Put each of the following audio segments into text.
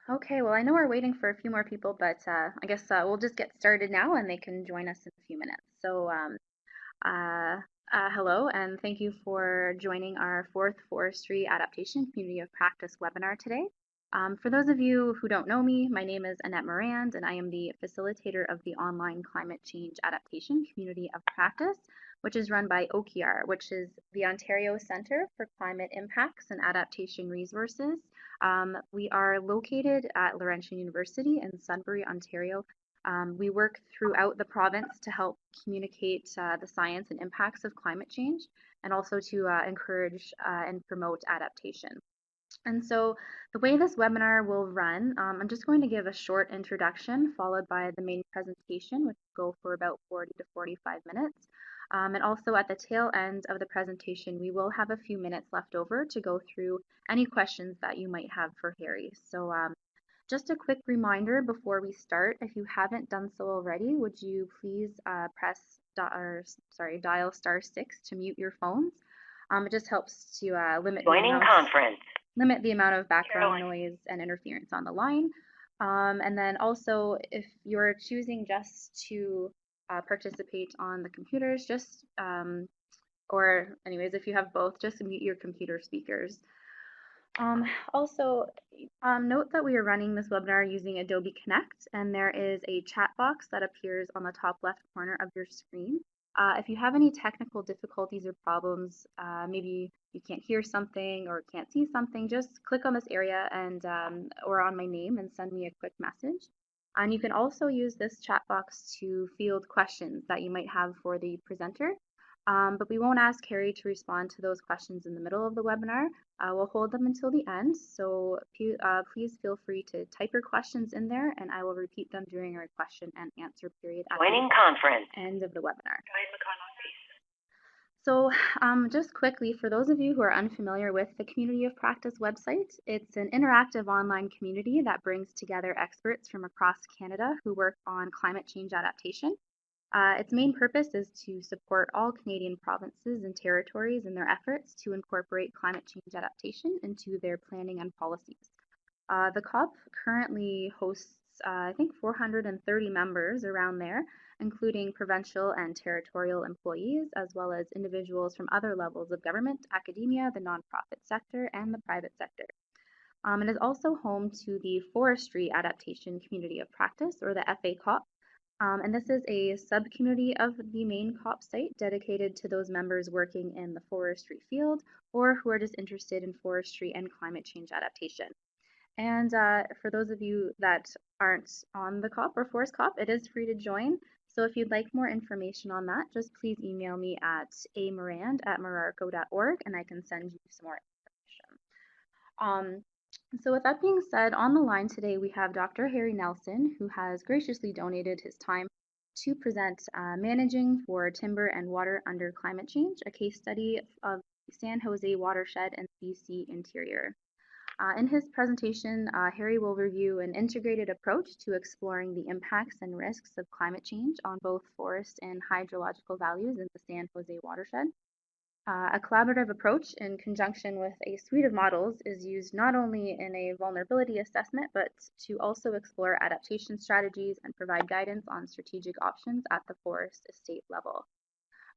Okay, well, I know we're waiting for a few more people, but I guess we'll just get started now and they can join us in a few minutes. Uh, Hello, and thank you for joining our fourth Forestry Adaptation Community of Practice webinar today. For those of you who don't know me, my name is Annette Morand, and I am the facilitator of the online Climate Change Adaptation Community of Practice, which is run by OKR, which is the Ontario Centre for Climate Impacts and Adaptation Resources. We are located at Laurentian University in Sudbury, Ontario. We work throughout the province to help communicate the science and impacts of climate change and also to encourage and promote adaptation. And so the way this webinar will run, I'm just going to give a short introduction followed by the main presentation, which will go for about 40 to 45 minutes. And also at the tail end of the presentation, we will have a few minutes left over to go through any questions that you might have for Harry. So just a quick reminder before we start, if you haven't done so already, would you please dial *6 to mute your phones? It just helps to limit the amount of background noise and interference on the line. And then also, if you're choosing just to participate on the computers, or anyways, if you have both, just mute your computer speakers. Also, note that we are running this webinar using Adobe Connect, and there is a chat box that appears on the top left corner of your screen. If you have any technical difficulties or problems, maybe you can't hear something or can't see something, just click on this area and or on my name and send me a quick message. And you can also use this chat box to field questions that you might have for the presenter. But we won't ask Harry to respond to those questions in the middle of the webinar. We'll hold them until the end, so please feel free to type your questions in there, and I will repeat them during our question and answer period at the end of the webinar. So just quickly, for those of you who are unfamiliar with the Community of Practice website, it's an interactive online community that brings together experts from across Canada who work on climate change adaptation. Its main purpose is to support all Canadian provinces and territories in their efforts to incorporate climate change adaptation into their planning and policies. The COP currently hosts, I think, 430 members around there, including provincial and territorial employees, as well as individuals from other levels of government, academia, the nonprofit sector, and the private sector. It is also home to the Forestry Adaptation Community of Practice, or the FACoP, and this is a sub-community of the main COP site dedicated to those members working in the forestry field or who are just interested in forestry and climate change adaptation. And for those of you that aren't on the COP or Forest COP, it is free to join. So if you'd like more information on that, just please email me at amorand@merarco.org and I can send you some more information. So with that being said, on the line today we have Dr. Harry Nelson, who has graciously donated his time to present Managing for Timber and Water Under Climate Change, a case study of San Jose Watershed and BC Interior. In his presentation, Harry will review an integrated approach to exploring the impacts and risks of climate change on both forest and hydrological values in the San Jose watershed. A collaborative approach in conjunction with a suite of models is used not only in a vulnerability assessment, but to also explore adaptation strategies and provide guidance on strategic options at the forest estate level.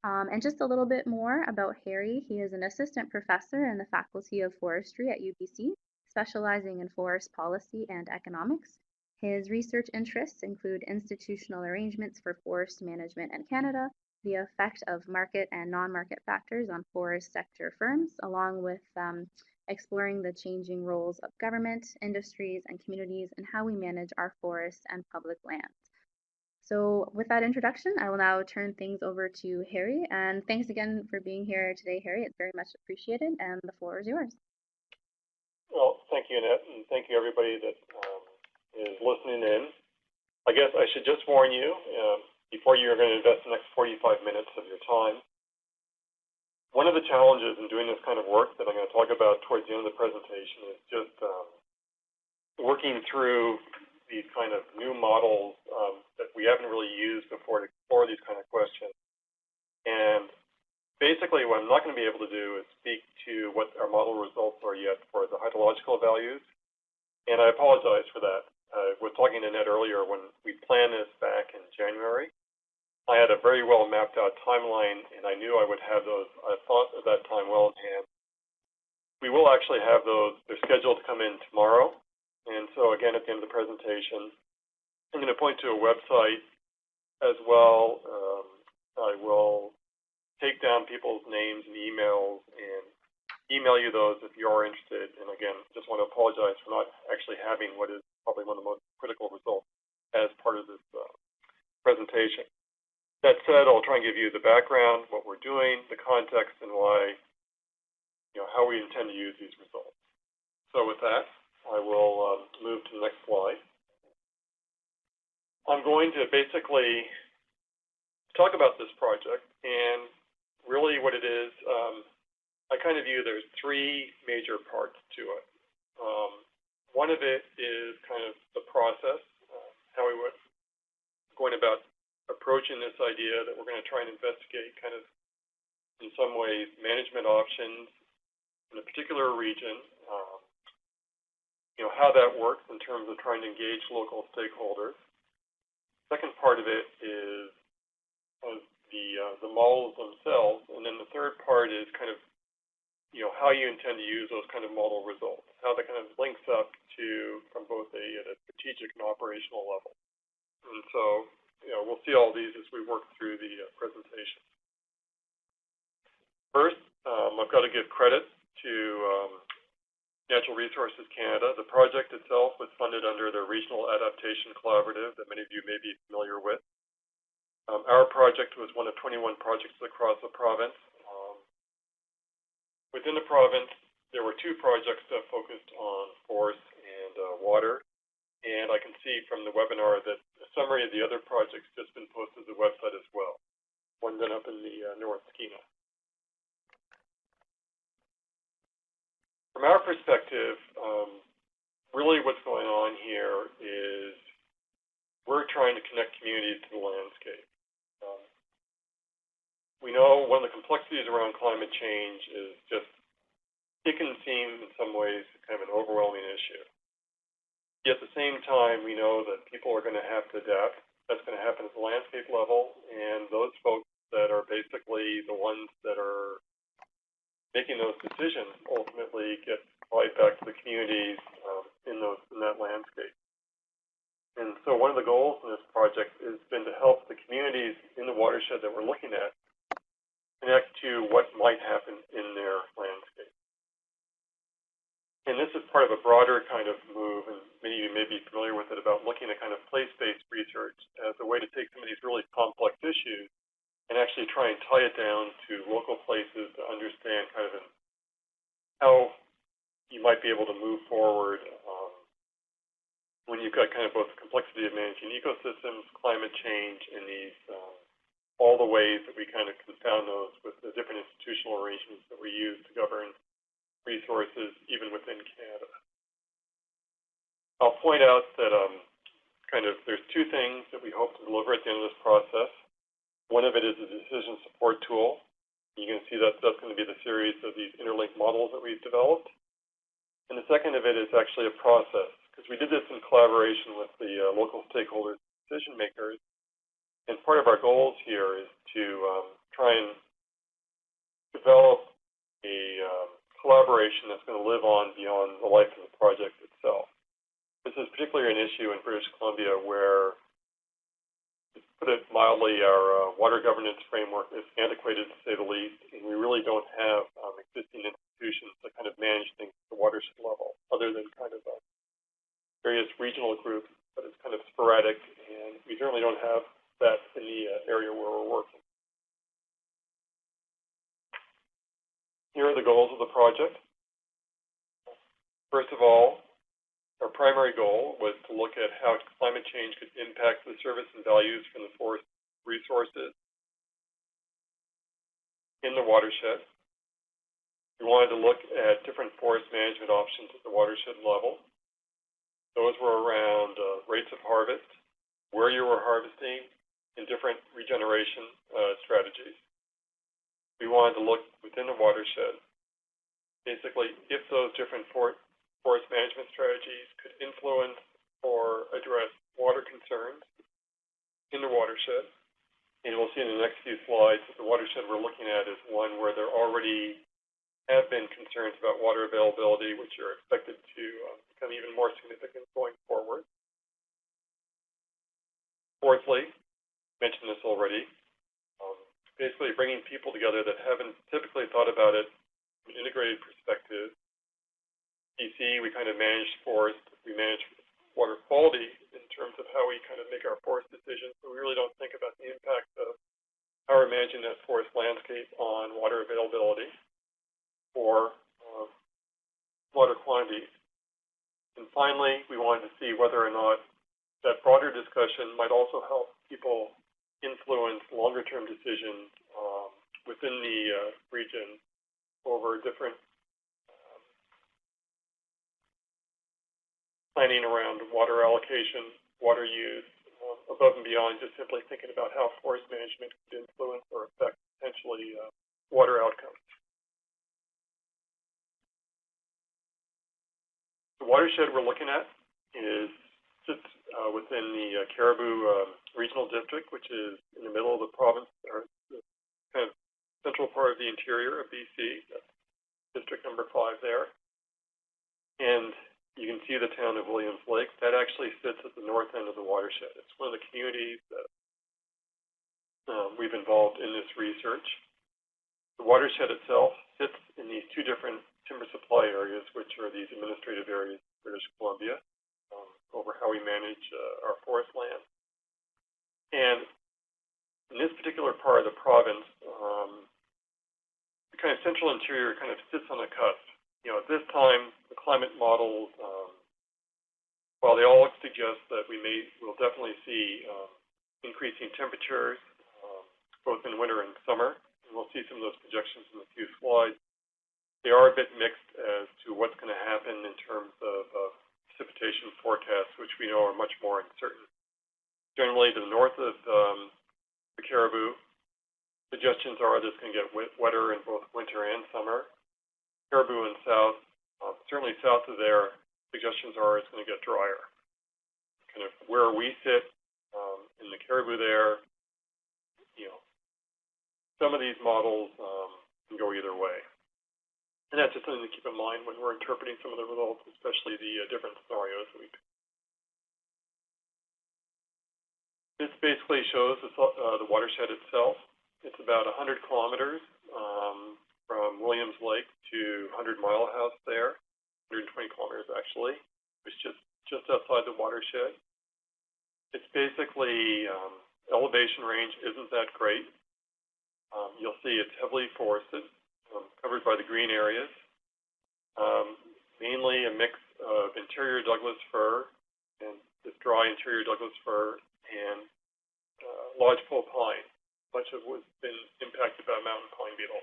And just a little bit more about Harry. He is an assistant professor in the Faculty of Forestry at UBC, specializing in forest policy and economics. His research interests include institutional arrangements for forest management in Canada, the effect of market and non-market factors on forest sector firms, along with exploring the changing roles of government, industries, and communities and how we manage our forests and public lands. So with that introduction, I will now turn things over to Harry. And thanks again for being here today, Harry. It's very much appreciated, and the floor is yours. Well, thank you, Annette, and thank you everybody that is listening in. I guess I should just warn you, before you're going to invest the next 45 minutes of your time, one of the challenges in doing this kind of work that I'm going to talk about towards the end of the presentation is just working through these kind of new models that we haven't really used before to explore these kind of questions. And basically, what I'm not going to be able to do is speak to what our model results are yet for the hydrological values. And I apologize for that. I was talking to Ned earlier when we planned this back in January. I had a very well mapped out timeline, and I knew I would have those, I thought at that time, well in hand. We will actually have those, they're scheduled to come in tomorrow. And so again, at the end of the presentation, I'm going to point to a website as well. I will take down people's names and emails and email you those if you are interested. And again, just want to apologize for not actually having what is probably one of the most critical results as part of this presentation. That said, I'll try and give you the background, what we're doing, the context, and why, how we intend to use these results. So with that, I will move to the next slide. I'm going to basically talk about this project, and really what it is, I kind of view there's three major parts to it. One of it is kind of the process, how we were going about approaching this idea that we're going to try and investigate kind of, in some ways, management options in a particular region, how that works in terms of trying to engage local stakeholders. Second part of it is the models themselves, and then the third part is kind of how you intend to use those kind of model results, how that kind of links up to from both a strategic and operational level. And so we'll see all these as we work through the presentation. First, I've got to give credit to Natural Resources Canada. The project itself was funded under the Regional Adaptation Collaborative that many of you may be familiar with. Our project was one of 21 projects across the province. Within the province, there were two projects that focused on forest and water. And I can see from the webinar that a summary of the other projects just been posted to the website as well. One done up in the North Skeena. From our perspective, really what's going on here is we're trying to connect communities to the landscape. We know one of the complexities around climate change is just, it can seem in some ways kind of an overwhelming issue. Yet at the same time, we know that people are going to have to adapt. That's going to happen at the landscape level, and those folks that are basically the ones that are making those decisions ultimately get applied back to the communities in that landscape. And so one of the goals in this project has been to help the communities in the watershed that we're looking at connect to what might happen in their landscape. And this is part of a broader kind of move, and many of you may be familiar with it, about looking at kind of place-based research as a way to take some of these really complex issues and actually try and tie it down to local places to understand kind of how you might be able to move forward when you've got kind of both the complexity of managing ecosystems, climate change, and these all the ways that we kind of confound those with the different institutional arrangements that we use to govern resources even within Canada. I'll point out that there's two things that we hope to deliver at the end of this process. One of it is a decision support tool. You can see that that's going to be the series of these interlinked models that we've developed. And the second of it is actually a process, because we did this in collaboration with the local stakeholders, decision makers. And part of our goals here is to try and develop a collaboration that's going to live on beyond the life of the project itself. This is particularly an issue in British Columbia where, to put it mildly, our water governance framework is antiquated, to say the least, and we really don't have existing institutions that kind of manage things at the watershed level, other than kind of various regional groups, but it's kind of sporadic, and we certainly don't have that in the area where we're working. Here are the goals of the project. First of all, our primary goal was to look at how climate change could impact the service and values from the forest resources in the watershed. We wanted to look at different forest management options at the watershed level. Those were around rates of harvest, where you were harvesting, and different regeneration strategies. We wanted to look within the watershed, basically, if those different forest management strategies could influence or address water concerns in the watershed. And we'll see in the next few slides that the watershed we're looking at is one where there already have been concerns about water availability, which are expected to become even more significant going forward. Fourthly, mentioned this already, basically bringing people together that haven't typically thought about it from an integrated perspective. BC, we kind of manage forest, we manage water quality in terms of how we kind of make our forest decisions, but we really don't think about the impact of how we're managing that forest landscape on water availability or water quantities. And finally, we wanted to see whether or not that broader discussion might also help people influence longer-term decisions within the region over different planning around water allocation, water use, above and beyond just simply thinking about how forest management could influence or affect potentially water outcomes. The watershed we're looking at sits within the Caribou Regional District, which is in the middle of the province, or the kind of central part of the interior of BC. That's district number 5 there. And you can see the town of Williams Lake. That actually sits at the north end of the watershed. It's one of the communities that we've involved in this research. The watershed itself sits in these 2 different timber supply areas, which are these administrative areas of British Columbia, over how we manage our forest land. And in this particular part of the province, the kind of central interior kind of sits on the cusp. At this time, the climate models, while they all suggest that we'll definitely see increasing temperatures, both in winter and summer, and we'll see some of those projections in a few slides, they are a bit mixed as to what's going to happen in terms of precipitation forecasts, which we know are much more uncertain. Generally, to the north of the Caribou, suggestions are that it's going to get wetter in both winter and summer. Caribou and south, certainly south of there, suggestions are it's going to get drier. Kind of where we sit in the Caribou there, some of these models can go either way. And that's just something to keep in mind when we're interpreting some of the results, especially the different scenarios that we pick. This basically shows the watershed itself. It's about 100 kilometers from Williams Lake to 100 Mile House there, 120 kilometers actually, which is just outside the watershed. It's basically, elevation range isn't that great. You'll see it's heavily forested, covered by the green areas, mainly a mix of interior Douglas fir and this dry interior Douglas fir and lodgepole pine, much of which has been impacted by mountain pine beetle.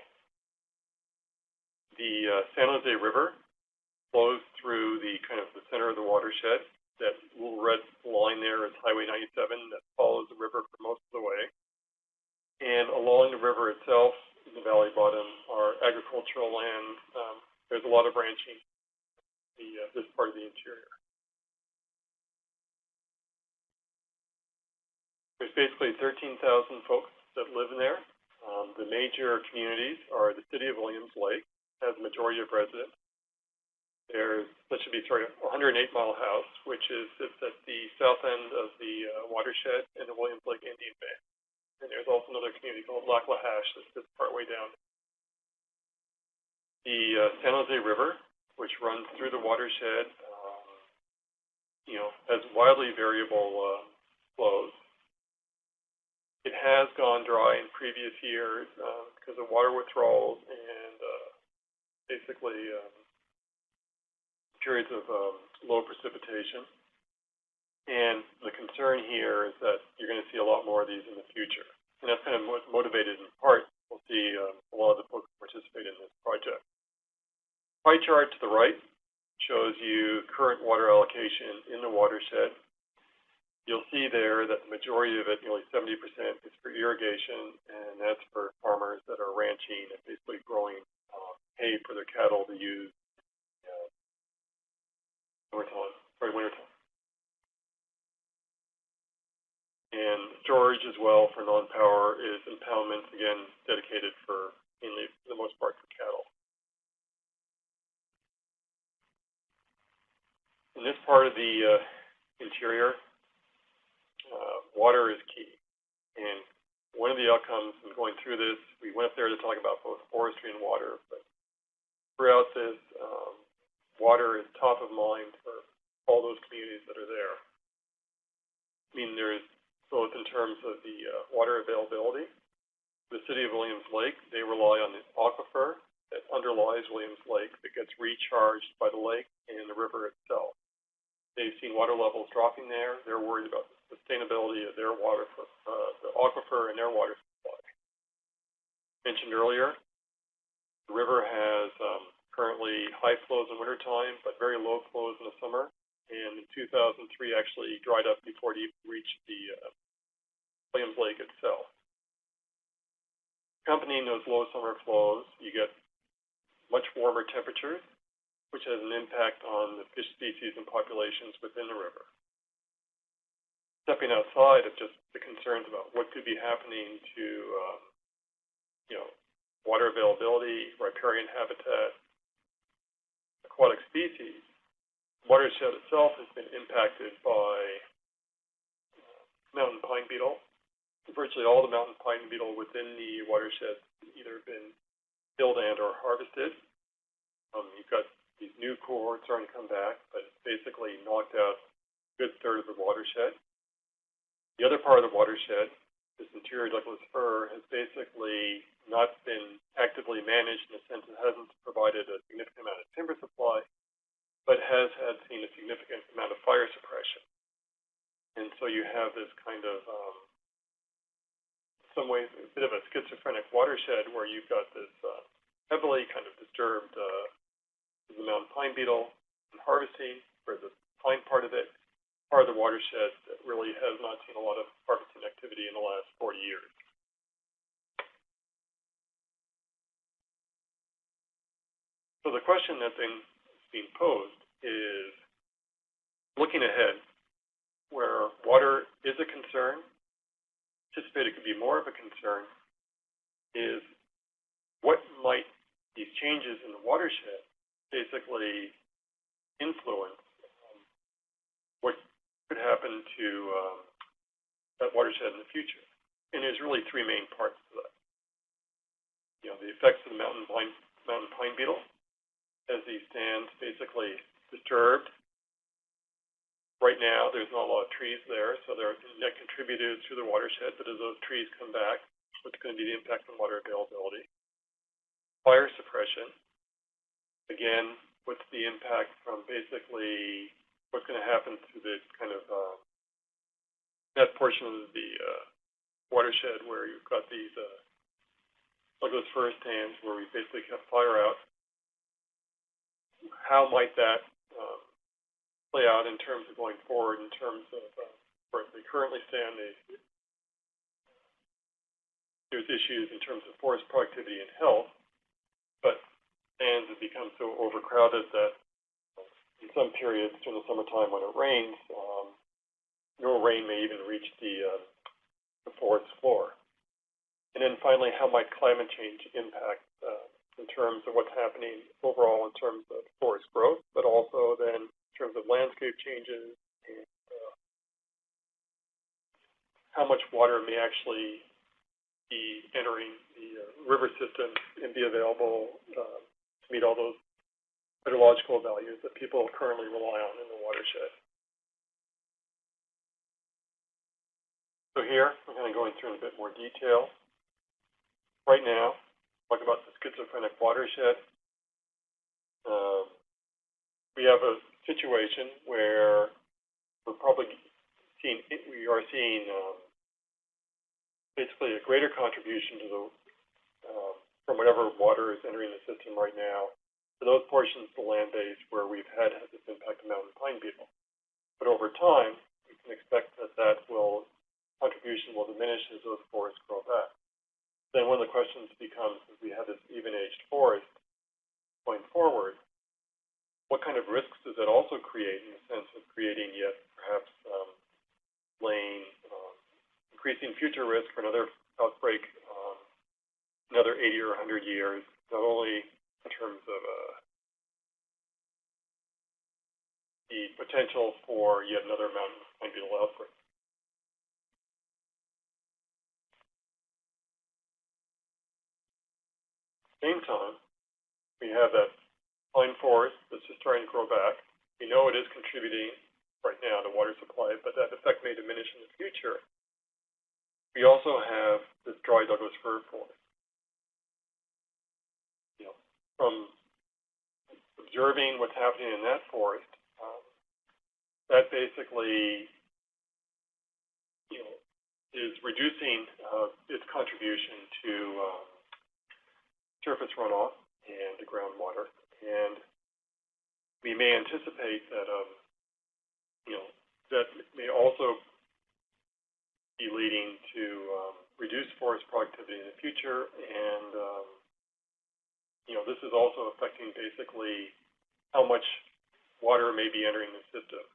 The San Jose River flows through the kind of the center of the watershed. That little red line there is Highway 97 that follows the river for most of the way. And along the river itself, in the valley bottom, are agricultural land. There's a lot of ranching in this part of the interior. There's basically 13,000 folks that live in there. The major communities are the city of Williams Lake, has a majority of residents. There's, 108 Mile House, which sits at the south end of the watershed in the Williams Lake Indian Bay. And there's also another community called Lac La Hache that sits partway down. The San Jose River, which runs through the watershed, has wildly variable flows. It has gone dry in previous years because of water withdrawals and basically periods of low precipitation. And the concern here is that you're going to see a lot more of these in the future. And that's kind of motivated in part. We'll see a lot of the folks participate in this project. Pie chart to the right shows you current water allocation in the watershed. You'll see there that the majority of it, nearly 70%, is for irrigation, and that's for farmers that are ranching and basically growing hay for their cattle to use storage as well for non-power is impoundments, again, dedicated for mainly, for the most part, for cattle. In this part of the interior, water is key. And one of the outcomes in going through this, we went up there to talk about both forestry and water, but throughout this, water is top of mind for all those communities that are there. I mean, there's both in terms of the water availability. The city of Williams Lake, they rely on the aquifer that underlies Williams Lake that gets recharged by the lake and the river itself. They've seen water levels dropping there. They're worried about the sustainability of their water, the aquifer and their water supply. Mentioned earlier, the river has currently high flows in wintertime, but very low flows in the summer. And in 2003, actually dried up before it even reached the Williams Lake itself. Accompanying those low summer flows, you get much warmer temperatures, which has an impact on the fish species and populations within the river. Stepping outside of just the concerns about what could be happening to, water availability, riparian habitat, aquatic species, Watershed itself has been impacted by mountain pine beetle. Virtually all the mountain pine beetle within the watershed has either been killed and or harvested. You've got these new cohorts starting to come back, but it's basically knocked out a good third of the watershed. The other part of the watershed, this interior Douglas fir, has basically not been actively managed in the sense it hasn't provided a significant amount of timber supply, but has seen a significant amount of fire suppression. And so you have this kind of, in some ways, a bit of a schizophrenic watershed where you've got this heavily kind of disturbed the mountain pine beetle and harvesting for the pine part of it, part of the watershed that really has not seen a lot of harvesting activity in the last 40 years. So the question that's being posed is, looking ahead, where water is a concern, anticipate it could be more of a concern, is what might these changes in the watershed basically influence what could happen to that watershed in the future. And there's really three main parts to that. The effects of the mountain pine beetle, as these stands basically disturbed. Right now, there's not a lot of trees there, so they're net contributors to the watershed, but as those trees come back, what's going to be the impact on water availability? Fire suppression. Again, what's the impact from basically what's going to happen to the kind of that portion of the watershed where you've got these Douglas fir stands where we basically kept fire out. How might that play out in terms of going forward, in terms of where they currently stand? There's issues in terms of forest productivity and health, but stands have become so overcrowded that in some periods during the summertime when it rains, no rain may even reach the forest floor. And then finally, how might climate change impact in terms of what's happening overall in terms of forest growth, but also then in terms of landscape changes and how much water may actually be entering the river system and be available to meet all those hydrological values that people currently rely on in the watershed. So here, I'm going to go through in a bit more detail. Right now, talk about the schizophrenic watershed. We have a situation where we are seeing basically a greater contribution to the from whatever water is entering the system right now to those portions of the land base where we've had this impact of mountain pine beetle. But over time, we can expect that contribution will diminish as those forests grow back. Then one of the questions becomes, if we have this even-aged forest going forward, what kind of risks does that also create in the sense of creating yet perhaps increasing future risk for another outbreak, another 80 or 100 years, not only in terms of the potential for yet another mountain pine beetle outbreak. At the same time, we have that pine forest that's just starting to grow back. We know it is contributing right now to water supply, but that effect may diminish in the future. We also have this dry Douglas fir forest. From observing what's happening in that forest, that basically, is reducing its contribution to surface runoff and to groundwater, and we may anticipate that, that may also be leading to reduced forest productivity in the future, and this is also affecting basically how much water may be entering the system.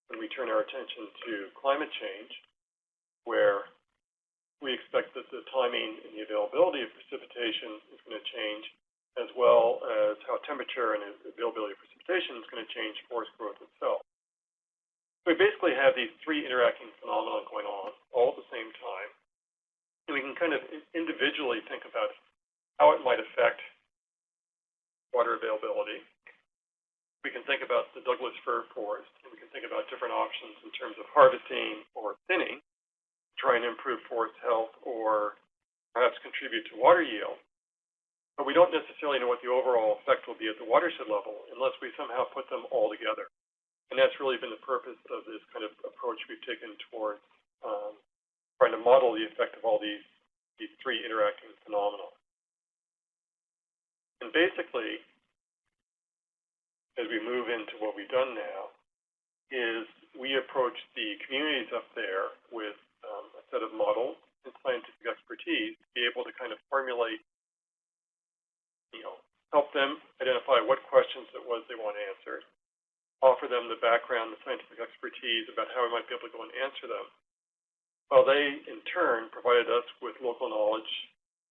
When we turn our attention to climate change, where we expect that the timing and the availability of precipitation is going to change, as well as how temperature and availability of precipitation is going to change forest growth itself. So we basically have these three interacting phenomena going on all at the same time, and we can kind of individually think about how it might affect water availability. We can think about the Douglas fir forest, and we can think about different options in terms of harvesting or thinning, trying to improve forest health or perhaps contribute to water yield. But we don't necessarily know what the overall effect will be at the watershed level unless we somehow put them all together. And that's really been the purpose of this kind of approach we've taken towards trying to model the effect of all these three interacting phenomena. And basically, as we move into what we've done now, is we approach the communities up there with a set of models and scientific expertise to be able to kind of formulate, help them identify what questions it was they want answered, offer them the background, the scientific expertise about how we might be able to go and answer them, while they, in turn, provided us with local knowledge,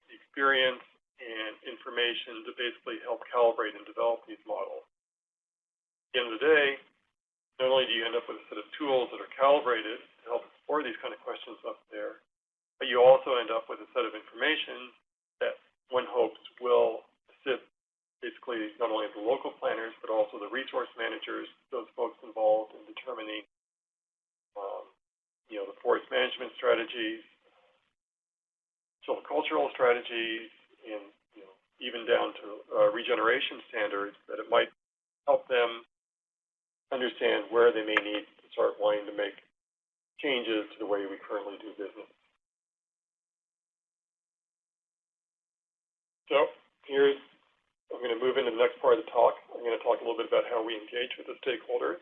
experience, and information to basically help calibrate and develop these models. At the end of the day, not only do you end up with a set of tools that are calibrated to help explore these kind of questions up there, but you also end up with a set of information that one hopes will assist basically not only the local planners, but also the resource managers, those folks involved in determining the forest management strategies, silvicultural strategies, and even down to regeneration standards, that it might help them understand where they may need to start wanting to make changes to the way we currently do business. So I'm going to move into the next part of the talk. I'm going to talk a little bit about how we engage with the stakeholders,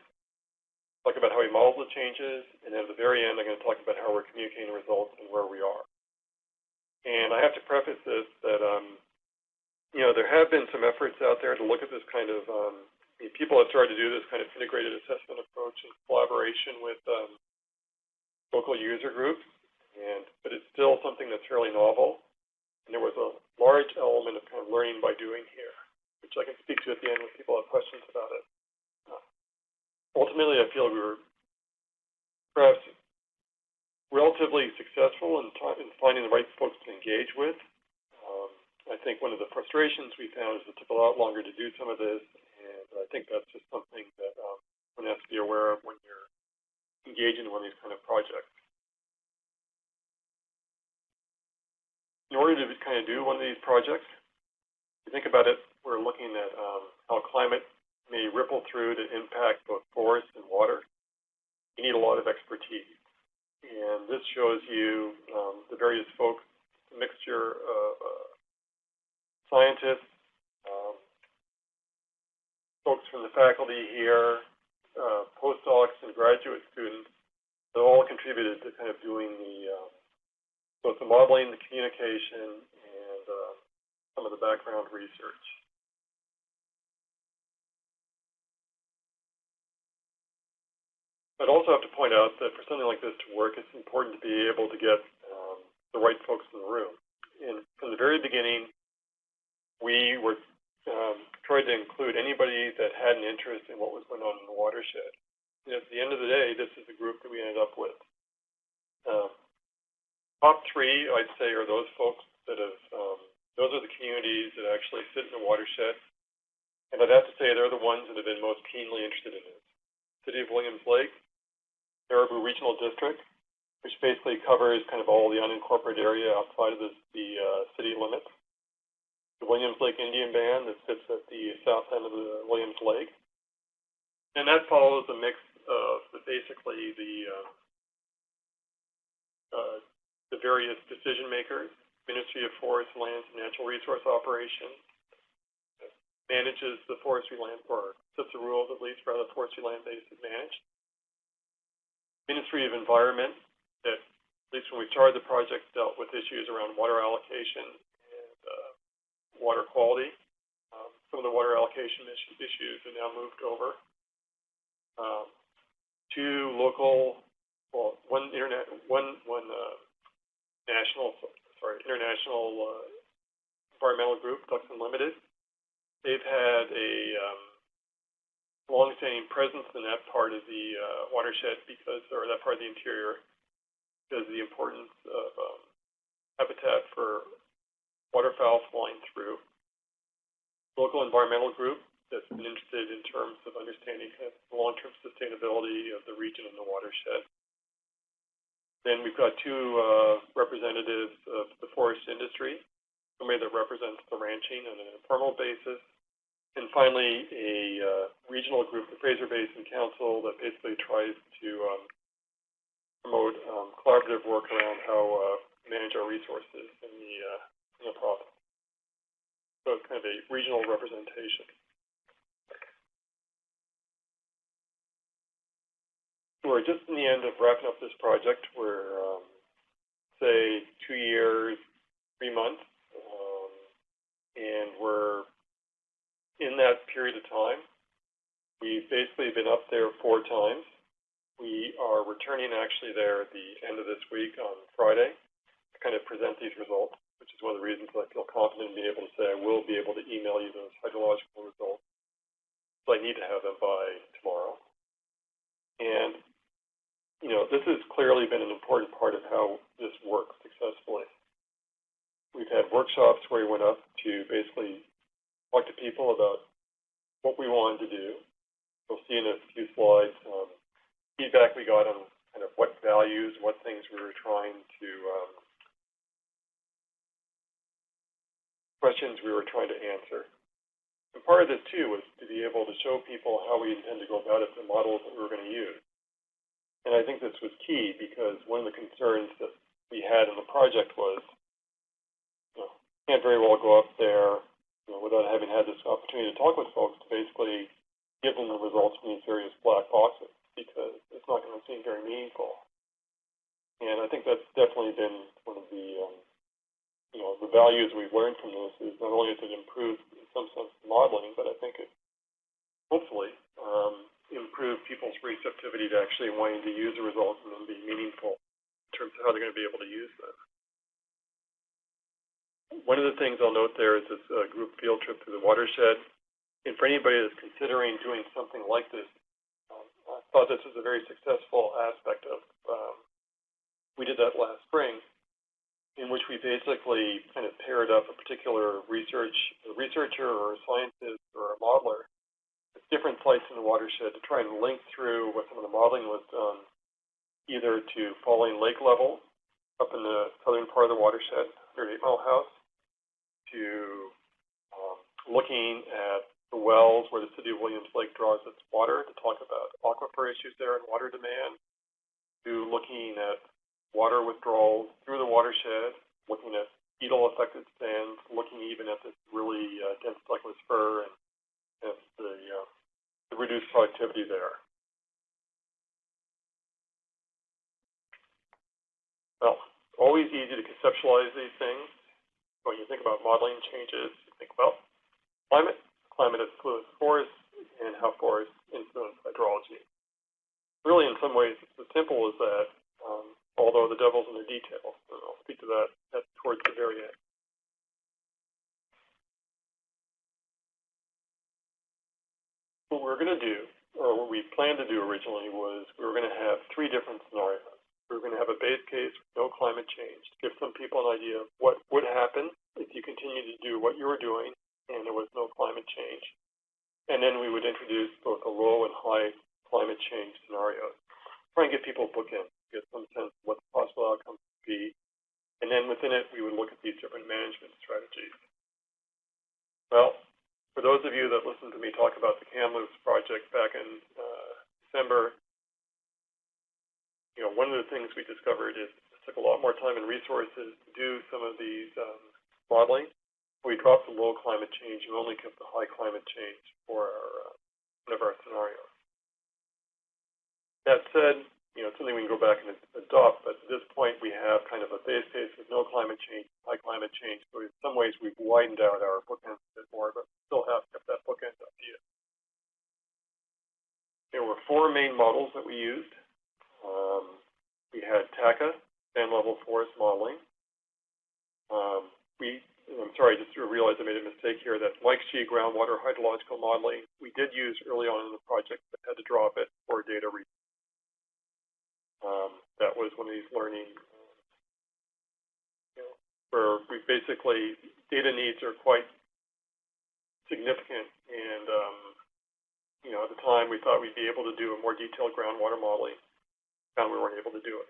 talk about how we model the changes, and then at the very end, I'm going to talk about how we're communicating results and where we are. And I have to preface this that, there have been some efforts out there to look at this kind of, people have started to do this kind of integrated assessment approach in collaboration with local user groups, but it's still something that's fairly novel. And there was a large element of kind of learning by doing here, which I can speak to at the end if people have questions about it. Ultimately, I feel we were perhaps relatively successful in finding the right folks to engage with. I think one of the frustrations we found is it took a lot longer to do some of this, and I think that's just something that one has to be aware of when you're engaging in one of these kind of projects. In order to kind of do one of these projects, if you think about it, we're looking at how climate may ripple through to impact both forests and water. You need a lot of expertise. And this shows you the various folks, a mixture of scientists, folks from the faculty here, postdocs and graduate students, that all contributed to kind of doing both the modeling, the communication, and some of the background research. I'd also have to point out that for something like this to work, it's important to be able to get the right folks in the room. And from the very beginning, we were trying to include anybody that had an interest in what was going on in the watershed. And at the end of the day, this is the group that we ended up with. Top three, I'd say, are those folks that have, those are the communities that actually sit in the watershed. And I'd have to say they're the ones that have been most keenly interested in this. City of Williams Lake, Caribou Regional District, which basically covers kind of all the unincorporated area outside of the city limits. The Williams Lake Indian Band that sits at the south end of the Williams Lake. And that follows a mix of basically the various decision makers, Ministry of Forests, Lands, and Natural Resource Operations, manages the forestry land, or sets the rules at least for how the forestry land base is managed. Ministry of Environment, that at least when we started the project, dealt with issues around water allocation and water quality. Some of the water allocation issues are now moved over. Two local, well, one international environmental group, Ducks Unlimited. They've had a long-standing presence in that part of the watershed or that part of the interior, because of the importance of habitat for waterfowl flying through. Local environmental group that's been interested in terms of understanding kind of the long-term sustainability of the region and the watershed. Then we've got two representatives of the forest industry, somebody that represents the ranching on an informal basis, and finally a regional group, the Fraser Basin Council, that basically tries to promote collaborative work around how to manage our resources in the province. So it's kind of a regional representation. We're just in the end of wrapping up this project. We're, say, 2 years, 3 months, and we're in that period of time. We've basically been up there 4 times. We are returning actually there at the end of this week on Friday to kind of present these results, which is one of the reasons I feel confident in being able to say I will be able to email you those hydrological results. So I need to have them by tomorrow. And you know, this has clearly been an important part of how this works successfully. We've had workshops where we went up to basically talk to people about what we wanted to do. You'll see in a few slides feedback we got on kind of what values, what things we were trying to, questions we were trying to answer. And part of this too was to be able to show people how we intend to go about it, the models that we were going to use. And I think this was key because one of the concerns that we had in the project was, you know, can't very well go up there, you know, without having had this opportunity to talk with folks to basically give them the results from these various black boxes, because it's not going to seem very meaningful. And I think that's definitely been one of the, you know, the values we've learned from this is not only has it improved in some sense modeling, but I think it hopefully improve people's receptivity to actually wanting to use the results and then be meaningful in terms of how they're going to be able to use them. One of the things I'll note there is this group field trip to the watershed. And for anybody that's considering doing something like this, I thought this was a very successful aspect of, we did that last spring, in which we basically kind of paired up a particular researcher or a scientist or a modeler at different sites in the watershed to try and link through what some of the modeling was done, either to falling lake levels up in the southern part of the watershed, 108 Mile House, to looking at the wells where the City of Williams Lake draws its water to talk about aquifer issues there and water demand, to looking at water withdrawals through the watershed, looking at beetle-affected stands, looking even at this really dense Douglas fir and the reduced productivity there. Well, always easy to conceptualize these things. When you think about modeling changes, you think about climate influence forests, and how forests influence hydrology. really, in some ways, it's as simple as that, although the devil's in the details. And I'll speak to that towards the very end. What we're going to do, or what we planned to do originally, was we were going to have 3 different scenarios. We were going to have a base case with no climate change, to give some people an idea of what would happen if you continued to do what you were doing and there was no climate change. And then we would introduce both a low and high climate change scenarios. Try and get people bookends, get some sense of what the possible outcomes would be. And then within it, we would look at these different management strategies. Well, for those of you that listened to me talk about the Kamloops project back in December, one of the things we discovered is it took a lot more time and resources to do some of these modeling. We dropped the low climate change and only kept the high climate change for one of our scenarios. That said, it's something we can go back and adopt, but at this point we have kind of a base case with no climate change, high climate change. So in some ways we've widened out our bookends a bit more, but still have kept that bookend idea. There were 4 main models that we used. We had TACA, sand level forest modeling. I'm sorry, just realized I made a mistake here. That Mike's G groundwater hydrological modeling we did use early on in the project, but had to drop it for data reasons. That was one of these learning, where we basically, data needs are quite significant. And, at the time we thought we'd be able to do a more detailed groundwater modeling. Found we weren't able to do it.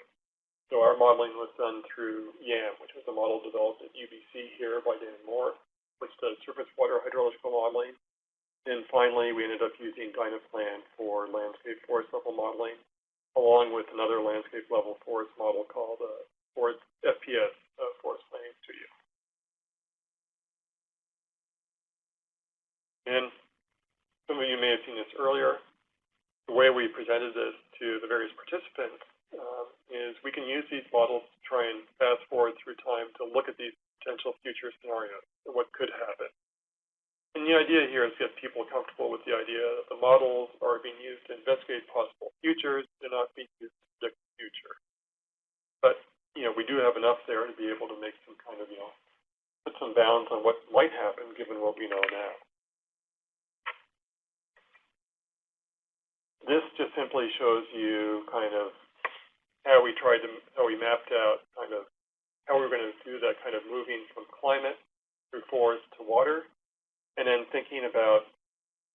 So our modeling was done through YAM, which was a model developed at UBC here by Dan Moore, which does surface water hydrological modeling. And finally, we ended up using Dynaplan for landscape forest level modeling, along with another landscape level forest model called Forest FPS, Forest Planning Studio. And some of you may have seen this earlier. The way we presented this to the various participants is we can use these models to try and fast forward through time to look at these potential future scenarios, or what could happen. And the idea here is to get people comfortable with the idea that the models are being used to investigate possible futures. They're not being used to predict the future. But, we do have enough there to be able to make some kind of, put some bounds on what might happen given what we know now. This just simply shows you kind of how we mapped out kind of how we were going to do that kind of moving from climate through forest to water, and then thinking about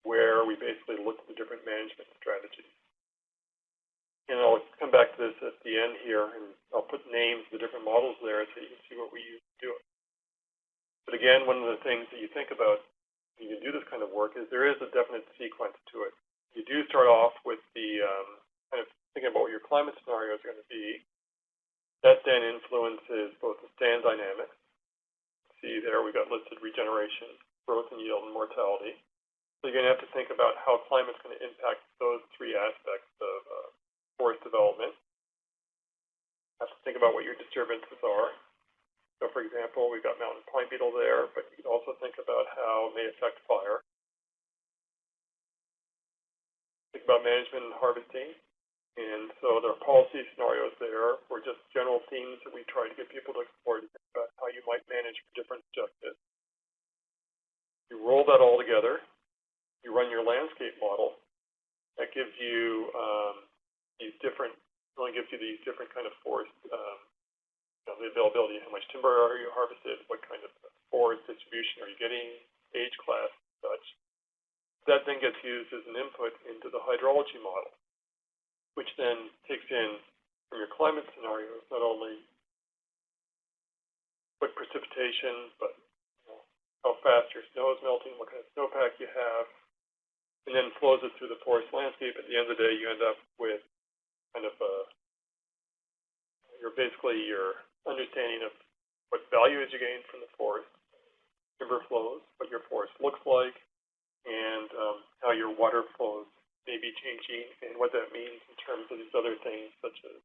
where we basically looked at the different management strategies. And I'll come back to this at the end here, and I'll put names of the different models there so you can see what we used to do it. But again, one of the things that you think about when you do this kind of work is there is a definite sequence to it. You do start off with the kind of thinking about what your climate scenario is going to be. That then influences both the stand dynamics. See there, we've got listed regeneration, growth and yield, and mortality. So you're going to have to think about how climate's going to impact those 3 aspects of forest development. You have to think about what your disturbances are. So for example, we've got mountain pine beetle there, but you can also think about how it may affect fire. Think about management and harvesting. And so there are policy scenarios there, or just general themes that we try to get people to explore to think about how you might manage for different objectives. You roll that all together, you run your landscape model. That gives you these different kind of forest, the availability, how much timber are you harvested, what kind of forest distribution are you getting, age class, such. That then gets used as an input into the hydrology model, which then takes in from your climate scenarios not only what precipitation, but how fast your snow is melting, what kind of snowpack you have, and then flows it through the forest landscape. At the end of the day, you end up with kind of your understanding of what values you gain from the forest, timber flows, what your forest looks like, and how your water flows may be changing, and what that means in terms of these other things such as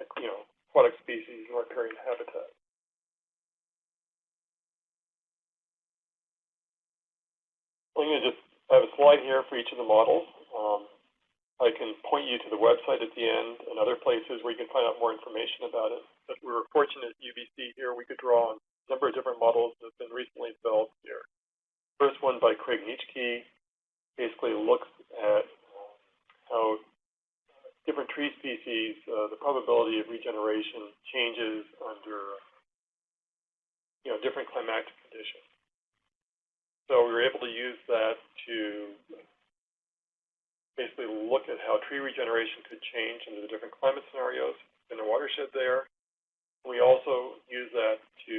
aquatic species and riparian habitat. I'm going to just have a slide here for each of the models. Like can point you to the website at the end and other places where you can find out more information about it. But we were fortunate at UBC here, we could draw on a number of different models that have been recently developed here. First one by Craig Nitschke basically looks at how different tree species, the probability of regeneration changes under different climatic conditions. So we were able to use that to basically look at how tree regeneration could change under the different climate scenarios in the watershed there. We also use that to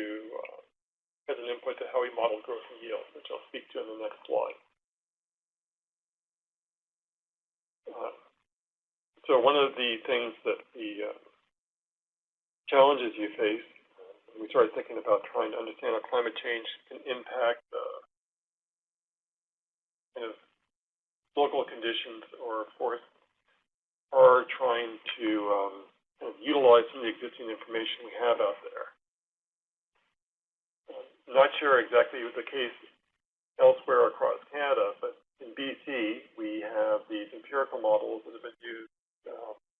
as an input to how we model growth and yield, which I'll speak to in the next slide. So one of the things that the challenges you face, we started thinking about trying to understand how climate change can impact kind of local conditions or forests, are trying to kind of utilize some of the existing information we have out there. I'm not sure exactly the case elsewhere across Canada, but in BC, we have these empirical models that have been used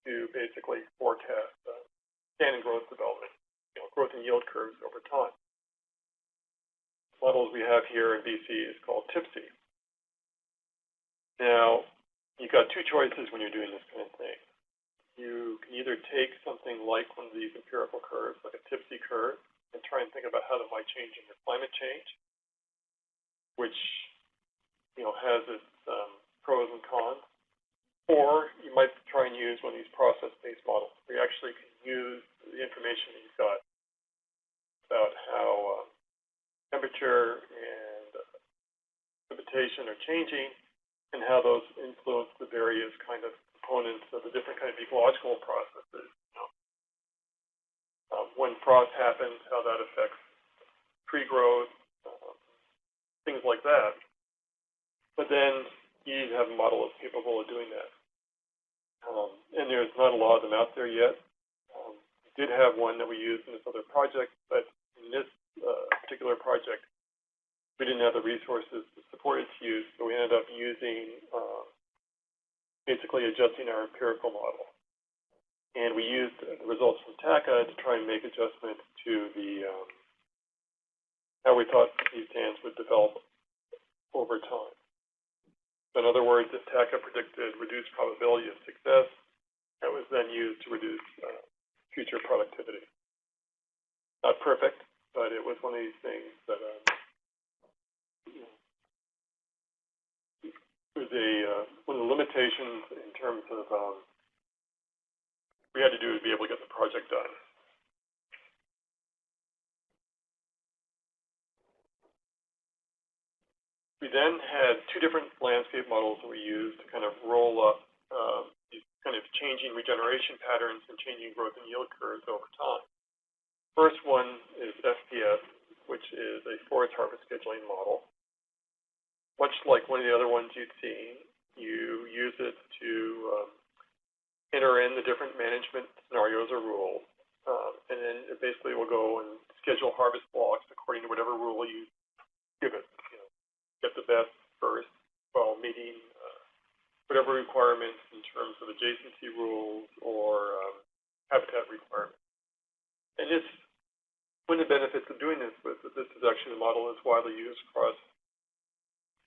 to basically forecast standing growth development, growth and yield curves over time. The models we have here in BC is called TIPSY. Now, you've got two choices when you're doing this kind of thing. You can either take something like one of these empirical curves, like a TIPSY curve, and try and think about how that might change in your climate change, which has its pros and cons. Or you might try and use one of these process-based models, where you actually can use the information that you've got about how temperature and precipitation are changing, and how those influence the various kind of components of the different kind of ecological processes. When frost happens, how that affects tree growth, things like that. But then you need to have a model that's capable of doing that. And there's not a lot of them out there yet. We did have one that we used in this other project, but in this particular project, we didn't have the resources to support its use, so we ended up using, basically adjusting our empirical model. And we used the results from TACA to try and make adjustments to the how we thought these stands would develop over time. So in other words, if TACA predicted reduced probability of success, that was then used to reduce future productivity. Not perfect, but it was one of these things that was one of the limitations in terms of we had to do to be able to get the project done. We then had two different landscape models that we used to kind of roll up these kind of changing regeneration patterns and changing growth and yield curves over time. First one is FPS, which is a forest harvest scheduling model. Much like one of the other ones you'd seen, you use it to enter in the different management scenarios or rules, and then it basically will go and schedule harvest blocks according to whatever rule you give it. Get the best first while meeting whatever requirements in terms of adjacency rules or habitat requirements. And this, one of the benefits of doing this was that this is actually the model that's widely used across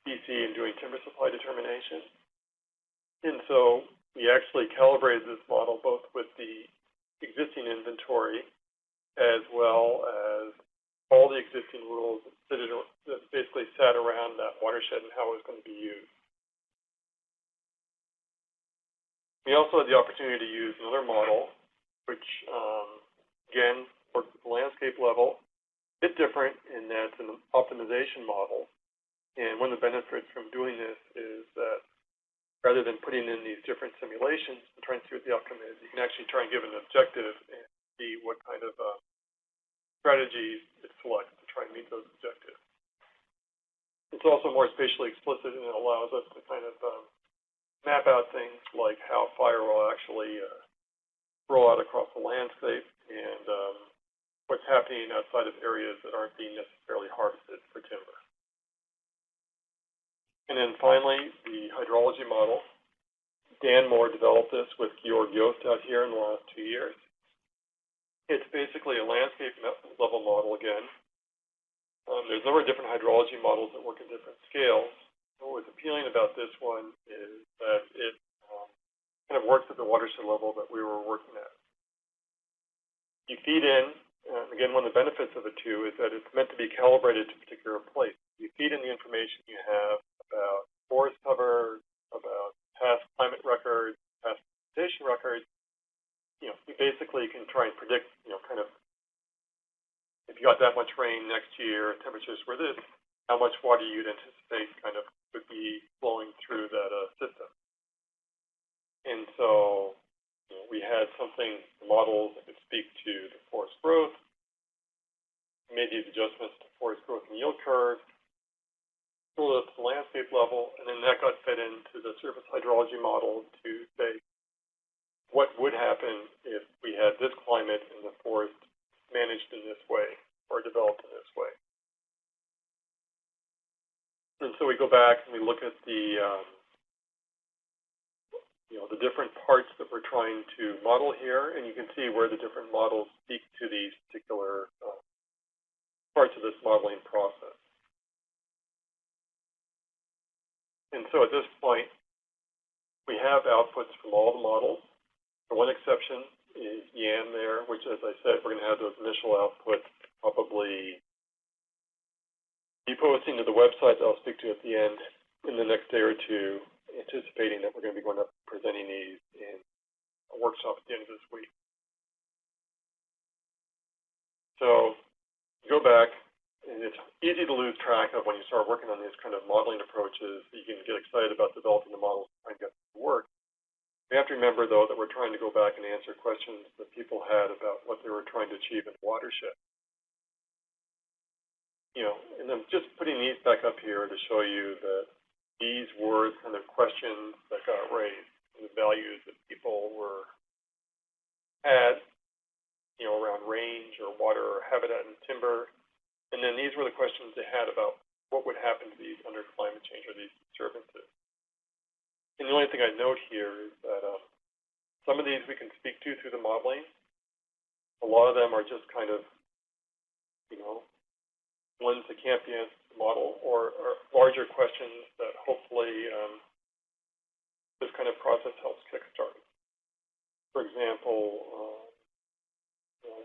BC in doing timber supply determination. And so we actually calibrated this model both with the existing inventory as well as all the existing rules that basically sat around that watershed and how it was going to be used. We also had the opportunity to use another model, which again works at the landscape level, a bit different in that it's an optimization model. And one of the benefits from doing this is that rather than putting in these different simulations and trying to see what the outcome is, you can actually try and give an objective and see what kind of strategies it selects to try and meet those objectives. It's also more spatially explicit, and it allows us to kind of map out things like how fire will actually roll out across the landscape and what's happening outside of areas that aren't being necessarily harvested for timber. And then finally, the hydrology model Dan Moore developed this with Georg Yost out here in the last 2 years. It's basically a landscape level model again. There's a number of different hydrology models that work at different scales. What was appealing about this one is that it kind of works at the watershed level that we were working at. You feed in, again, one of the benefits of it too is that it's meant to be calibrated to a particular place. You feed in the information you have about forest cover, about past climate records, past precipitation records. You basically can try and predict, kind of, if you got that much rain next year, temperatures were this, how much water you'd anticipate kind of would be flowing through that system. And so we had something, the models that could speak to the forest growth, made these adjustments to forest growth and yield curve, pulled it up to the landscape level, and then that got fed into the surface hydrology model to say what would happen if we had this climate and the forest managed in this way or developed in this way. And so we go back and we look at the the different parts that we're trying to model here, and you can see where the different models speak to these particular parts of this modeling process. And so at this point, we have outputs from all the models. The one exception is YAM there, which, as I said, we're going to have those initial outputs probably be posting to the website that I'll speak to at the end in the next day or two, anticipating that we're going to be going up presenting these in a workshop at the end of this week. So you go back, and it's easy to lose track of when you start working on these kind of modeling approaches. You can get excited about developing the models and get them to work. We have to remember, though, that we're trying to go back and answer questions that people had about what they were trying to achieve in the watershed. And I'm just putting these back up here to show you that these were kind of questions that got raised, and the values that people had, around range or water or habitat and timber. And then these were the questions they had about what would happen to these under climate change or these disturbances. And the only thing I'd note here is that some of these we can speak to through the modeling. A lot of them are just kind of, ones that can't be answered in the model, or larger questions that hopefully this kind of process helps kickstart. For example,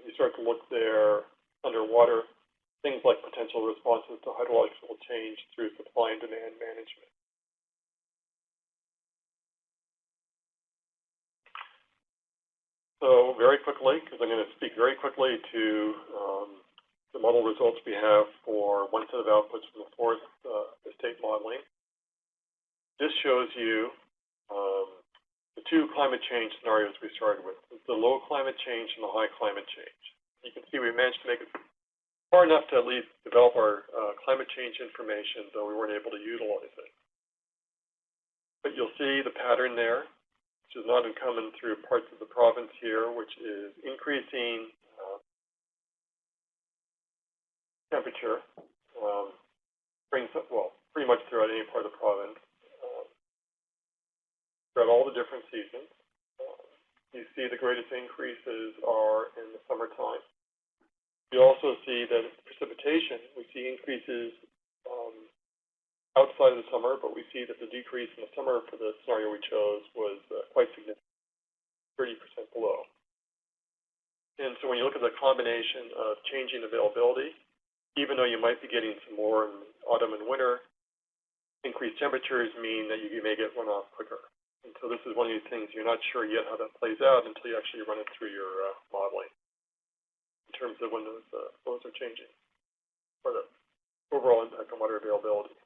you start to look there underwater, things like potential responses to hydrological change through supply and demand management. So very quickly, because I'm going to speak very quickly to the model results we have for one set of outputs from the forest estate modeling. This shows you the two climate change scenarios we started with, the low climate change and the high climate change. You can see we managed to make it far enough to at least develop our climate change information, though we weren't able to utilize it. But you'll see the pattern there, which is not uncommon through parts of the province here, which is increasing temperature, pretty much throughout any part of the province, throughout all the different seasons. You see the greatest increases are in the summertime. You also see that in precipitation, we see increases outside of the summer, but we see that the decrease in the summer for the scenario we chose was quite significant, 30% below. And so when you look at the combination of changing availability, even though you might be getting some more in autumn and winter, increased temperatures mean that you may get runoff quicker. And so this is one of these things you're not sure yet how that plays out until you actually run it through your modeling in terms of when those flows are changing, or the overall impact on water availability.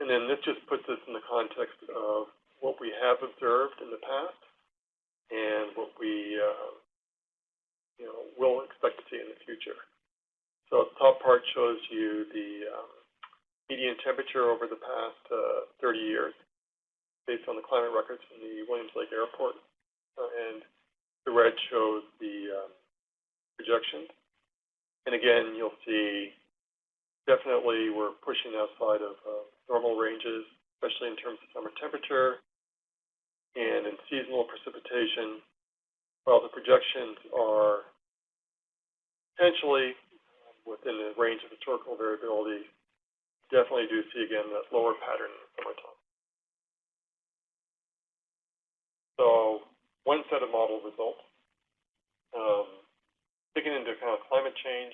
And then this just puts this in the context of what we have observed in the past and what we will expect to see in the future. So the top part shows you the median temperature over the past 30 years based on the climate records from the Williams Lake Airport. And the red shows the projections. And again, you'll see definitely we're pushing outside of normal ranges. especially in terms of summer temperature and in seasonal precipitation. While the projections are potentially within the range of historical variability, definitely do see again that lower pattern in the summertime. So one set of model results, taking into account climate change,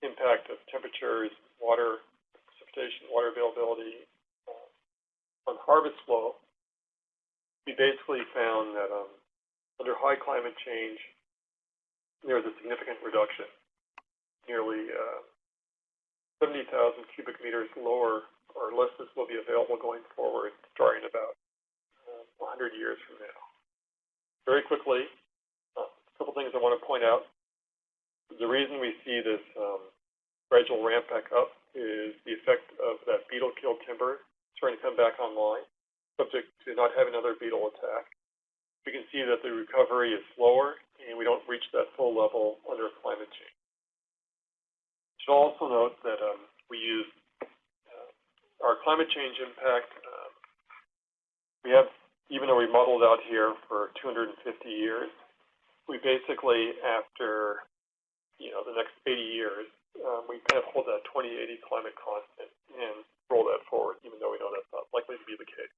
impact of temperatures, water, precipitation, water availability, on harvest flow, we basically found that under high climate change, there's a significant reduction, nearly 70,000 cubic meters lower or less this will be available going forward, starting about 100 years from now. Very quickly, a couple things I want to point out. The reason we see this gradual ramp back up is the effect of that beetle-killed timber starting to come back online, subject to not having another beetle attack. We can see that the recovery is slower, and we don't reach that full level under climate change. Should also note that we use our climate change impact. We have, even though we modeled out here for 250 years, we basically, after the next 80 years, we kind of hold that 2080 climate constant and roll that forward, even though we know that's not likely to be the case.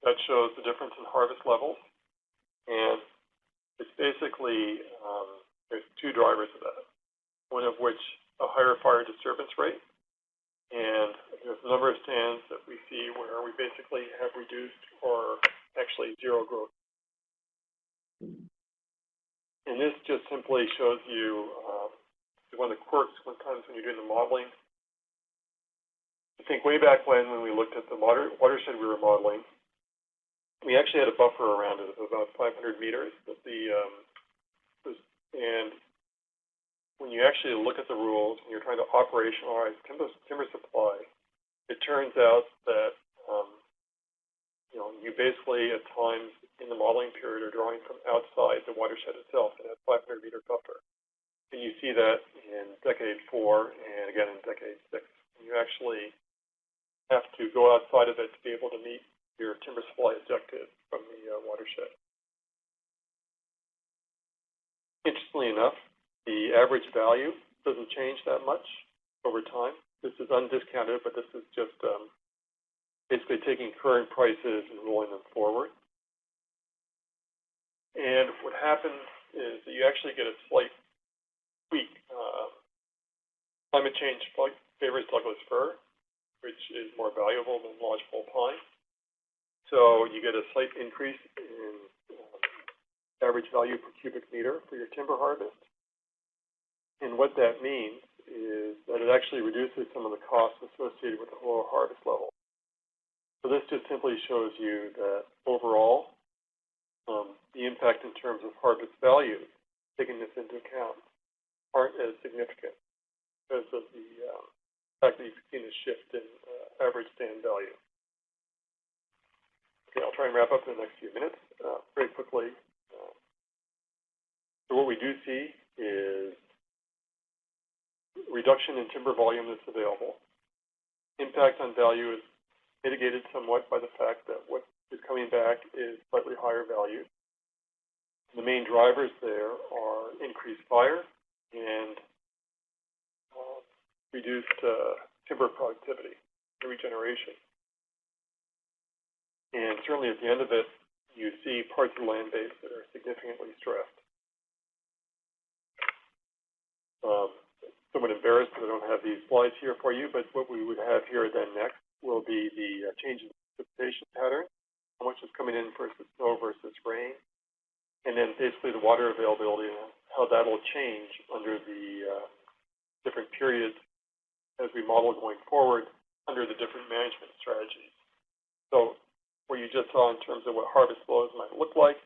That shows the difference in harvest levels, and it's basically, there's two drivers of that, one of which a higher fire disturbance rate, and there's a number of stands that we see where we basically have reduced or actually zero growth. And this just simply shows you one of the quirks sometimes when you're doing the modeling. I think way back when we looked at the watershed we were modeling, we actually had a buffer around it of about 500 meters. And when you actually look at the rules, when you're trying to operationalize timber supply, it turns out that you basically at times in the modeling period are drawing from outside the watershed itself in that 500-meter buffer. And you see that in decade 4 and again in decade 6. You actually have to go outside of it to be able to meet your timber supply objective from the watershed. Interestingly enough, the average value doesn't change that much over time. This is undiscounted, but this is just basically taking current prices and rolling them forward. And what happens is that you actually get a slight tweak. Climate change favors Douglas fir, which is more valuable than lodgepole pine. So you get a slight increase in average value per cubic meter for your timber harvest. And what that means is that it actually reduces some of the costs associated with the lower harvest level. So this just simply shows you that overall, the impact in terms of harvest value, taking this into account, aren't as significant because of the fact that you've seen a shift in average stand value. Okay, I'll try and wrap up in the next few minutes very quickly. So what we do see is reduction in timber volume that's available. Impact on value is mitigated somewhat by the fact that what is coming back is slightly higher value. The main drivers there are increased fire and reduced timber productivity and regeneration. And certainly at the end of it, you see parts of the land base that are significantly stressed. Somewhat embarrassed that I don't have these slides here for you, but what we would have here then next will be the change in precipitation pattern, how much is coming in versus snow versus rain, and then basically the water availability and how that will change under the different periods as we model going forward under the different management strategies. So what you just saw in terms of what harvest flows might look like,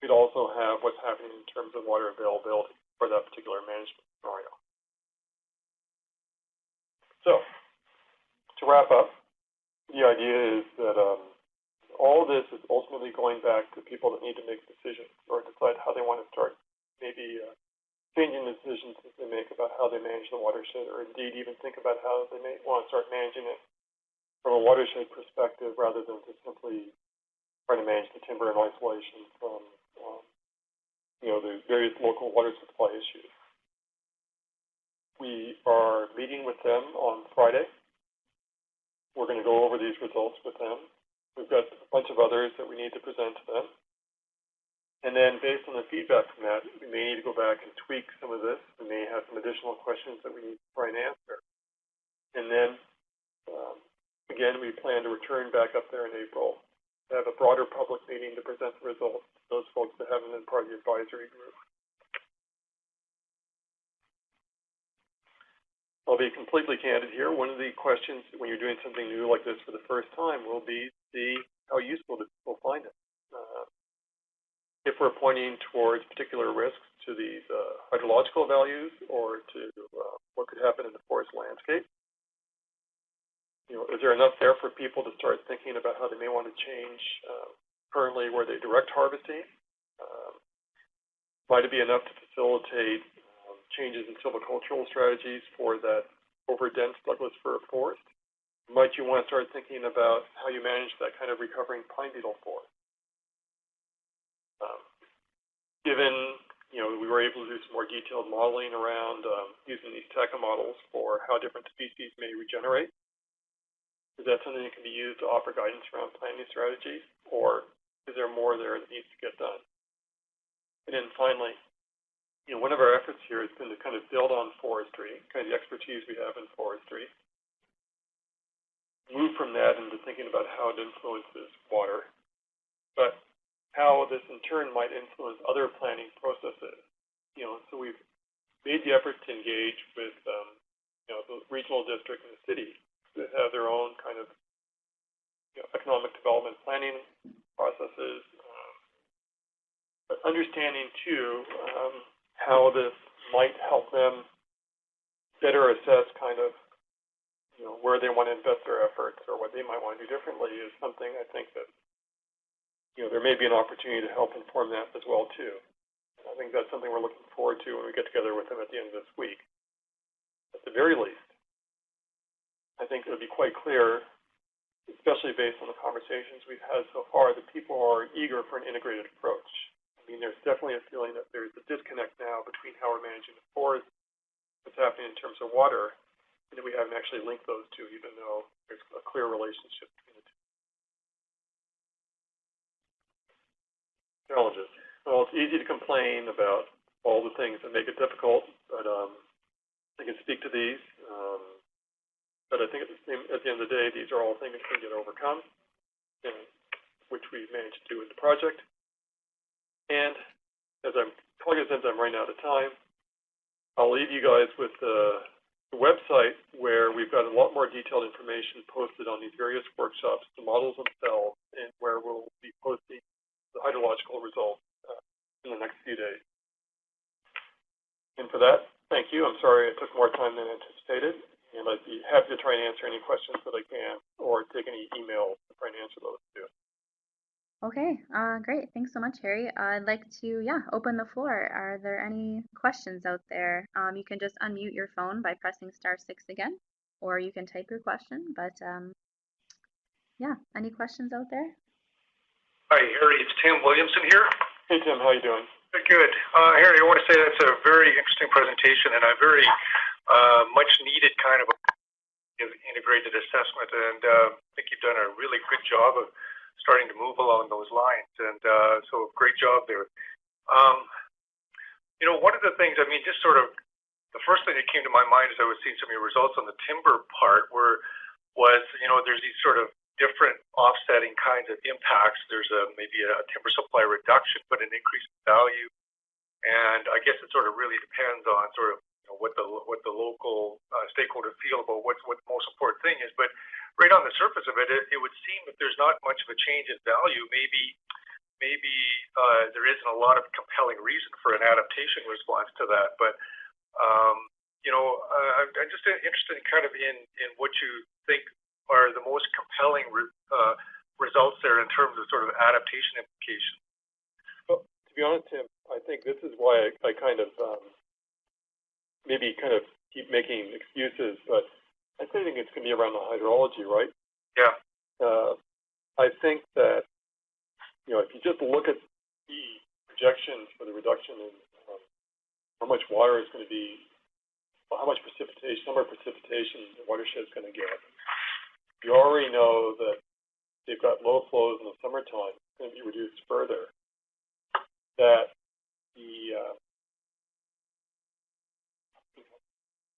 we'd also have what's happening in terms of water availability for that particular management scenario. So to wrap up, the idea is that all this is ultimately going back to people that need to make decisions or decide how they want to start maybe changing the decisions that they make about how they manage the watershed, or indeed even think about how they may want to start managing it from a watershed perspective rather than just simply trying to manage the timber in isolation from the various local water supply issues. We are meeting with them on Friday. We're going to go over these results with them. We've got a bunch of others that we need to present to them. And then based on the feedback from that, we may need to go back and tweak some of this. We may have some additional questions that we need to try and answer. And then, again, we plan to return back up there in April to have a broader public meeting to present the results to those folks that haven't been part of the advisory group. I'll be completely candid here. One of the questions when you're doing something new like this for the first time will be see how useful do people find it. If we're pointing towards particular risks to these hydrological values or to what could happen in the forest landscape, is there enough there for people to start thinking about how they may want to change currently where they direct harvesting? Might it be enough to facilitate changes in silvicultural strategies for that over-dense Douglas fir forest? Might you want to start thinking about how you manage that kind of recovering pine beetle forest? Given, we were able to do some more detailed modeling around using these FACoP models for how different species may regenerate, is that something that can be used to offer guidance around planting strategies, or is there more there that needs to get done? And then finally, one of our efforts here has been to kind of build on forestry, kind of the expertise we have in forestry, move from that into thinking about how it influences water, but how this in turn might influence other planning processes. So we've made the effort to engage with the regional district and the city that have their own kind of economic development planning processes, but understanding too how this might help them better assess kind of where they want to invest their efforts or what they might want to do differently is something I think that there may be an opportunity to help inform that as well too. And I think that's something we're looking forward to when we get together with them at the end of this week. At the very least, I think it'll be quite clear, especially based on the conversations we've had so far, that people are eager for an integrated approach. I mean, there's definitely a feeling that there's a disconnect now between how we're managing the forest, what's happening in terms of water, and that we haven't actually linked those two, even though there's a clear relationship between the two. Challenges. Well, it's easy to complain about all the things that make it difficult, but I can speak to these. But I think at the end of the day, these are all things that can get overcome, and which we've managed to do in the project. And as I'm running out of time, I'll leave you guys with the website where we've got a lot more detailed information posted on these various workshops, the models themselves, and where we'll be posting the hydrological results in the next few days. And for that, thank you. I'm sorry it took more time than anticipated, and I'd be happy to try and answer any questions that I can, or take any emails to try and answer those too. Okay, great. Thanks so much, Harry. I'd like to, open the floor. Are there any questions out there? You can just unmute your phone by pressing *6 again, or you can type your question. But any questions out there? Hi, Harry. It's Tim Williamson here. Hey, Tim. How you doing? Good. Harry, I want to say that's a very interesting presentation and a very much needed kind of integrated assessment. And I think you've done a really good job of starting to move along those lines. And so great job there. One of the things, just sort of the first thing that came to my mind as I was seeing some of your results on the timber part was, there's these sort of different offsetting kinds of impacts. There's maybe a timber supply reduction, but an increase in value. And I guess it sort of really depends on sort of what the local stakeholder feel about what the most important thing is. But right on the surface of it, it would seem that there's not much of a change in value. Maybe there isn't a lot of compelling reason for an adaptation response to that. But I'm just interested in kind of in what you think are the most compelling results there in terms of sort of adaptation implications. Well, to be honest, Tim, I think this is why I kind of maybe kind of keep making excuses, but I think it's going to be around the hydrology, right? Yeah. I think that, if you just look at the projections for the reduction in how much water is going to be, how much precipitation, number of precipitation the watershed is going to get, you already know that they've got low flows in the summertime, it's going to be reduced further. That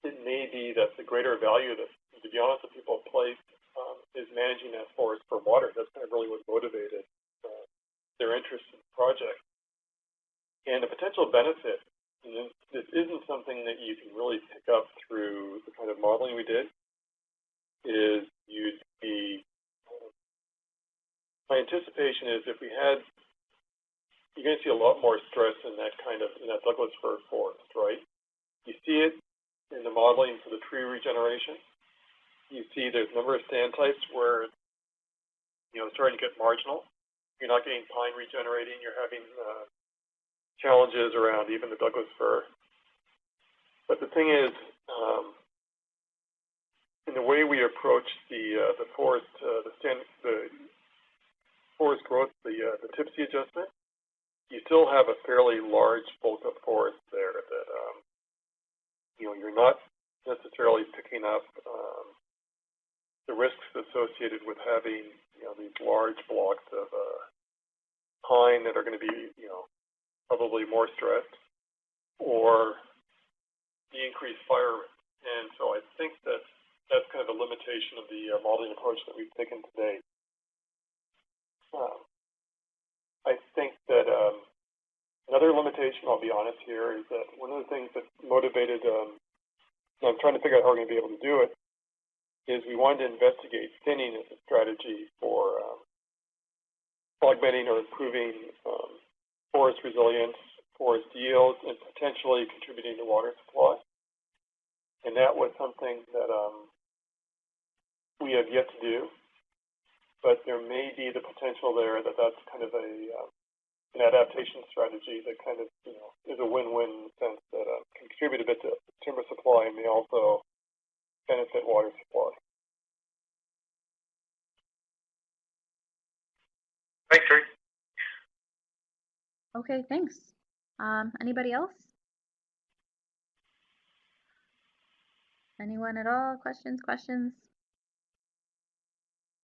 it may be that the greater value that, to be honest, that people place is managing that forest for water. That's kind of really what motivated their interest in the project. And the potential benefit, and this isn't something that you can really pick up through the kind of modeling we did, is you'd be, my anticipation is if we had, you're going to see a lot more stress in that Douglas fir forest, right? You see it in the modeling for the tree regeneration. You see there's a number of stand types where, it's starting to get marginal. You're not getting pine regenerating. You're having challenges around even the Douglas fir. But the thing is, in the way we approach the forest, the forest growth, the Tipsy adjustment, you still have a fairly large bulk of forest there that you're not necessarily picking up the risks associated with having these large blocks of pine that are going to be probably more stressed, or the increased fire risk. And so I think that's kind of a limitation of the modeling approach that we've taken today. I think that another limitation, I'll be honest here, is that one of the things that motivated, and I'm trying to figure out how we're going to be able to do it, is we wanted to investigate thinning as a strategy for augmenting or improving forest resilience, forest yields, and potentially contributing to water supply. And that was something that we have yet to do, but there may be the potential there that that's kind of an adaptation strategy that kind of is a win-win in the sense that can contribute a bit to timber supply and may also benefit water supply. Thanks, Terry. Okay, thanks. Anybody else? Anyone at all? Questions?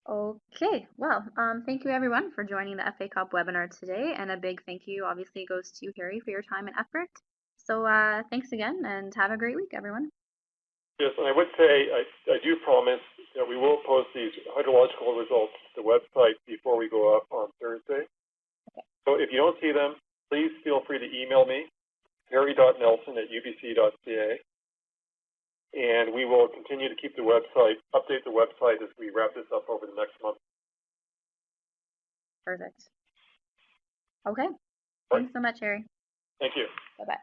Okay, well, thank you everyone for joining the FACoP webinar today, and a big thank you obviously goes to Harry for your time and effort. So thanks again, and have a great week, everyone. Yes, and I would say I do promise that we will post these hydrological results to the website before we go up on Thursday. Okay. So if you don't see them, please feel free to email me, harry.nelson@ubc.ca, and we will continue to keep the website, update the website as we wrap this up over the next month. Perfect. Okay. Thanks so much, Harry. Thank you. Bye-bye.